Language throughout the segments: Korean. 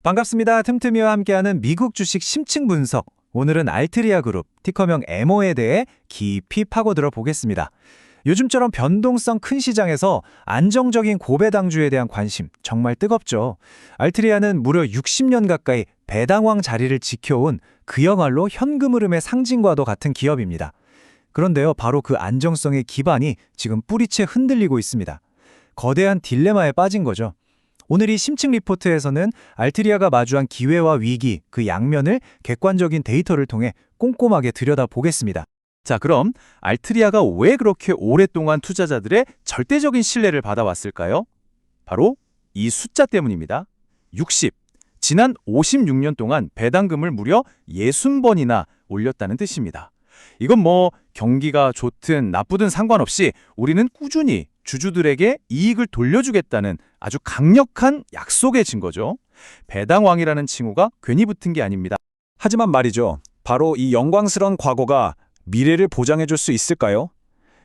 반갑습니다. 틈틈이와 함께하는 미국 주식 심층 분석. 오늘은 알트리아 그룹, 티커명 에모에 대해 깊이 파고들어 보겠습니다. 요즘처럼 변동성 큰 시장에서 안정적인 고배당주에 대한 관심 정말 뜨겁죠. 알트리아는 무려 60년 가까이 배당왕 자리를 지켜온 그야말로 현금 흐름의 상징과도 같은 기업입니다. 그런데요, 바로 그 안정성의 기반이 지금 뿌리채 흔들리고 있습니다. 거대한 딜레마에 빠진 거죠. 오늘 이 심층 리포트에서는 알트리아가 마주한 기회와 위기, 그 양면을 객관적인 데이터를 통해 꼼꼼하게 들여다보겠습니다. 자, 그럼 알트리아가 왜 그렇게 오랫동안 투자자들의 절대적인 신뢰를 받아왔을까요? 바로 이 숫자 때문입니다. 60. 지난 56년 동안 배당금을 무려 60번이나 올렸다는 뜻입니다. 이건 경기가 좋든 나쁘든 상관없이 우리는 꾸준히 주주들에게 이익을 돌려주겠다는 아주 강력한 약속의 증거죠. 배당왕이라는 칭호가 괜히 붙은 게 아닙니다. 하지만 말이죠. 바로 이 영광스러운 과거가 미래를 보장해줄 수 있을까요?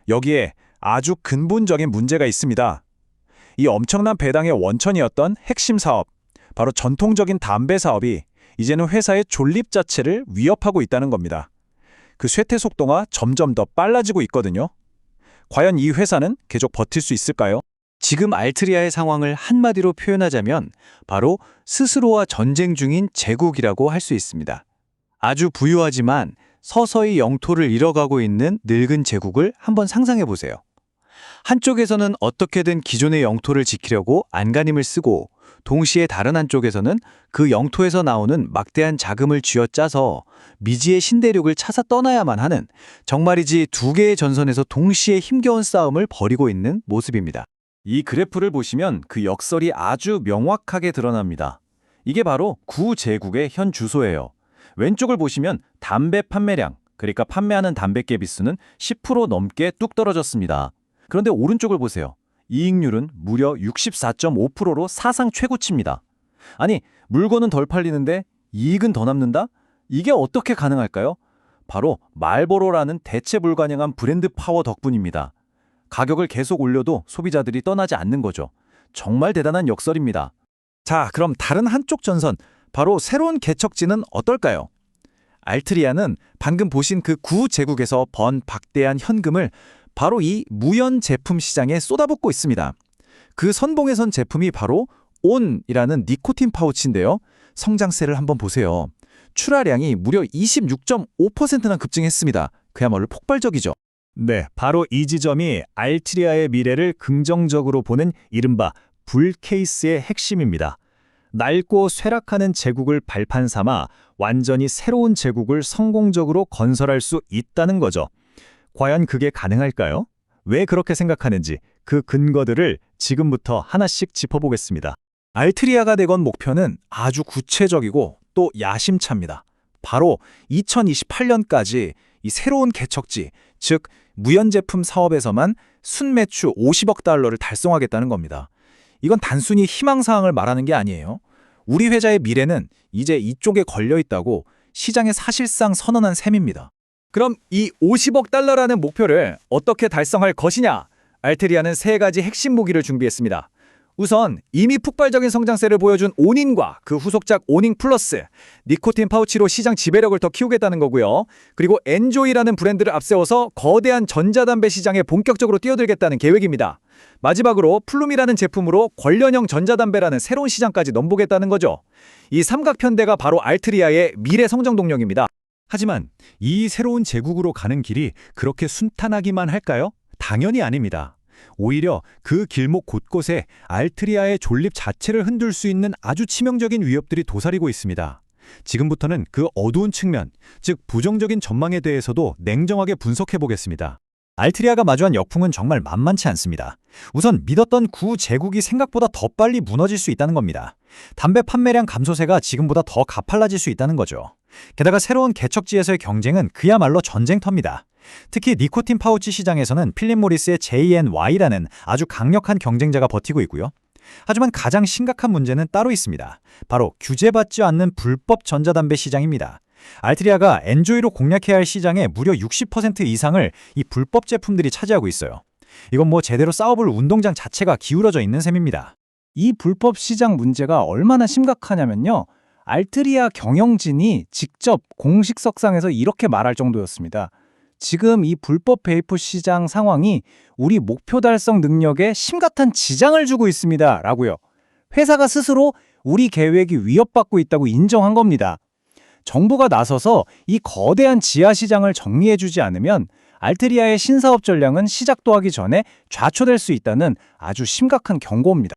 여기에 아주 근본적인 문제가 있습니다. 이 엄청난 배당의 원천이었던 핵심 사업, 바로 전통적인 담배 사업이 이제는 회사의 존립 자체를 위협하고 있다는 겁니다. 그 쇠퇴 속도가 점점 더 빨라지고 있거든요. 과연 이 회사는 계속 버틸 수 있을까요? 지금 알트리아의 상황을 한마디로 표현하자면 바로 스스로와 전쟁 중인 제국이라고 할 수 있습니다. 아주 부유하지만 서서히 영토를 잃어가고 있는 늙은 제국을 한번 상상해 보세요. 한쪽에서는 어떻게든 기존의 영토를 지키려고 안간힘을 쓰고, 동시에 다른 한쪽에서는 그 영토에서 나오는 막대한 자금을 쥐어짜서 미지의 신대륙을 찾아 떠나야만 하는, 정말이지 두 개의 전선에서 동시에 힘겨운 싸움을 벌이고 있는 모습입니다. 이 그래프를 보시면 그 역설이 아주 명확하게 드러납니다. 이게 바로 구제국의 현 주소예요. 왼쪽을 보시면 담배 판매량, 그러니까 판매하는 담배 개비수는 10% 넘게 뚝 떨어졌습니다. 그런데 오른쪽을 보세요. 이익률은 무려 64.5%로 사상 최고치입니다. 아니, 물건은 덜 팔리는데 이익은 더 남는다? 이게 어떻게 가능할까요? 바로 말보로라는 대체 불가능한 브랜드 파워 덕분입니다. 가격을 계속 올려도 소비자들이 떠나지 않는 거죠. 정말 대단한 역설입니다. 자, 그럼 다른 한쪽 전선, 바로 새로운 개척지는 어떨까요? 알트리아는 방금 보신 그 구제국에서 번 박대한 현금을 바로 이 무연 제품 시장에 쏟아붓고 있습니다. 그 선봉에 선 제품이 바로 온이라는 니코틴 파우치인데요. 성장세를 한번 보세요. 출하량이 무려 26.5%나 급증했습니다. 그야말로 폭발적이죠. 네, 바로 이 지점이 알트리아의 미래를 긍정적으로 보는 이른바 불 케이스의 핵심입니다. 낡고 쇠락하는 제국을 발판 삼아 완전히 새로운 제국을 성공적으로 건설할 수 있다는 거죠. 과연 그게 가능할까요? 왜 그렇게 생각하는지 그 근거들을 지금부터 하나씩 짚어보겠습니다. 알트리아가 내건 목표는 아주 구체적이고 또 야심차입니다. 바로 2028년까지 이 새로운 개척지, 즉 무연제품 사업에서만 순매출 50억 달러를 달성하겠다는 겁니다. 이건 단순히 희망사항을 말하는 게 아니에요. 우리 회사의 미래는 이제 이쪽에 걸려 있다고 시장에 사실상 선언한 셈입니다. 그럼 이 50억 달러라는 목표를 어떻게 달성할 것이냐? 알트리아는 세 가지 핵심 무기를 준비했습니다. 우선 이미 폭발적인 성장세를 보여준 오닌과 그 후속작 오닝 플러스, 니코틴 파우치로 시장 지배력을 더 키우겠다는 거고요. 그리고 엔조이라는 브랜드를 앞세워서 거대한 전자담배 시장에 본격적으로 뛰어들겠다는 계획입니다. 마지막으로 플룸이라는 제품으로 관련형 전자담배라는 새로운 시장까지 넘보겠다는 거죠. 이 삼각편대가 바로 알트리아의 미래 성장 동력입니다. 하지만 이 새로운 제국으로 가는 길이 그렇게 순탄하기만 할까요? 당연히 아닙니다. 오히려 그 길목 곳곳에 알트리아의 존립 자체를 흔들 수 있는 아주 치명적인 위협들이 도사리고 있습니다. 지금부터는 그 어두운 측면, 즉 부정적인 전망에 대해서도 냉정하게 분석해 보겠습니다. 알트리아가 마주한 역풍은 정말 만만치 않습니다. 우선 믿었던 구제국이 생각보다 더 빨리 무너질 수 있다는 겁니다. 담배 판매량 감소세가 지금보다 더 가팔라질 수 있다는 거죠. 게다가 새로운 개척지에서의 경쟁은 그야말로 전쟁터입니다. 특히 니코틴 파우치 시장에서는 필립 모리스의 JNY라는 아주 강력한 경쟁자가 버티고 있고요. 하지만 가장 심각한 문제는 따로 있습니다. 바로 규제받지 않는 불법 전자담배 시장입니다. 알트리아가 엔조이로 공략해야 할 시장의 무려 60% 이상을 이 불법 제품들이 차지하고 있어요. 이건 제대로 싸워볼 운동장 자체가 기울어져 있는 셈입니다. 이 불법 시장 문제가 얼마나 심각하냐면요. 알트리아 경영진이 직접 공식 석상에서 이렇게 말할 정도였습니다. 지금 이 불법 베이프 시장 상황이 우리 목표 달성 능력에 심각한 지장을 주고 있습니다. 라고요. 회사가 스스로 우리 계획이 위협받고 있다고 인정한 겁니다. 정부가 나서서 이 거대한 지하 시장을 정리해주지 않으면 알트리아의 신사업 전략은 시작도 하기 전에 좌초될 수 있다는 아주 심각한 경고입니다.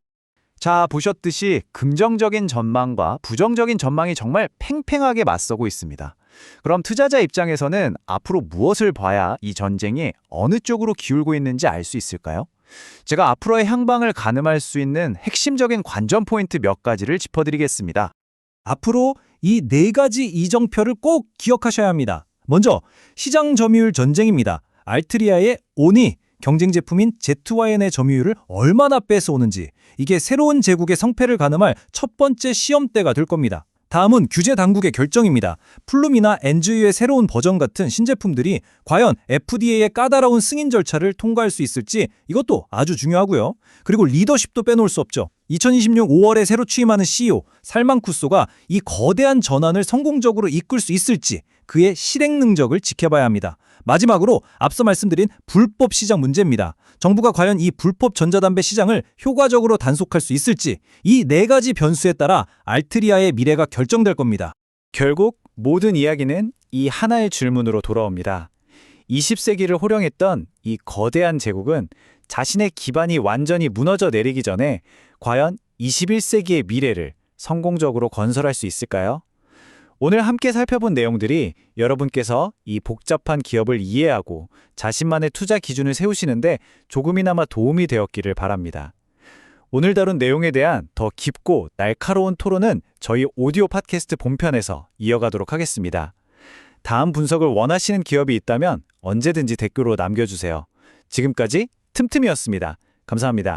자, 보셨듯이 긍정적인 전망과 부정적인 전망이 정말 팽팽하게 맞서고 있습니다. 그럼 투자자 입장에서는 앞으로 무엇을 봐야 이 전쟁이 어느 쪽으로 기울고 있는지 알 수 있을까요? 제가 앞으로의 향방을 가늠할 수 있는 핵심적인 관전 포인트 몇 가지를 짚어드리겠습니다. 앞으로 이 네 가지 이정표를 꼭 기억하셔야 합니다. 먼저 시장 점유율 전쟁입니다. 알트리아의 오니 경쟁 제품인 Z-YN의 점유율을 얼마나 뺏어오는지, 이게 새로운 제국의 성패를 가늠할 첫 번째 시험대가 될 겁니다. 다음은 규제 당국의 결정입니다. 플룸이나 엔즈유의 새로운 버전 같은 신제품들이 과연 FDA의 까다로운 승인 절차를 통과할 수 있을지, 이것도 아주 중요하고요. 그리고 리더십도 빼놓을 수 없죠. 2026년 5월에 새로 취임하는 CEO 살만쿠소가 이 거대한 전환을 성공적으로 이끌 수 있을지, 그의 실행 능력을 지켜봐야 합니다. 마지막으로 앞서 말씀드린 불법 시장 문제입니다. 정부가 과연 이 불법 전자담배 시장을 효과적으로 단속할 수 있을지, 이 네 가지 변수에 따라 알트리아의 미래가 결정될 겁니다. 결국 모든 이야기는 이 하나의 질문으로 돌아옵니다. 20세기를 호령했던 이 거대한 제국은 자신의 기반이 완전히 무너져 내리기 전에 과연 21세기의 미래를 성공적으로 건설할 수 있을까요? 오늘 함께 살펴본 내용들이 여러분께서 이 복잡한 기업을 이해하고 자신만의 투자 기준을 세우시는데 조금이나마 도움이 되었기를 바랍니다. 오늘 다룬 내용에 대한 더 깊고 날카로운 토론은 저희 오디오 팟캐스트 본편에서 이어가도록 하겠습니다. 다음 분석을 원하시는 기업이 있다면 언제든지 댓글로 남겨주세요. 지금까지 틈틈이었습니다. 감사합니다.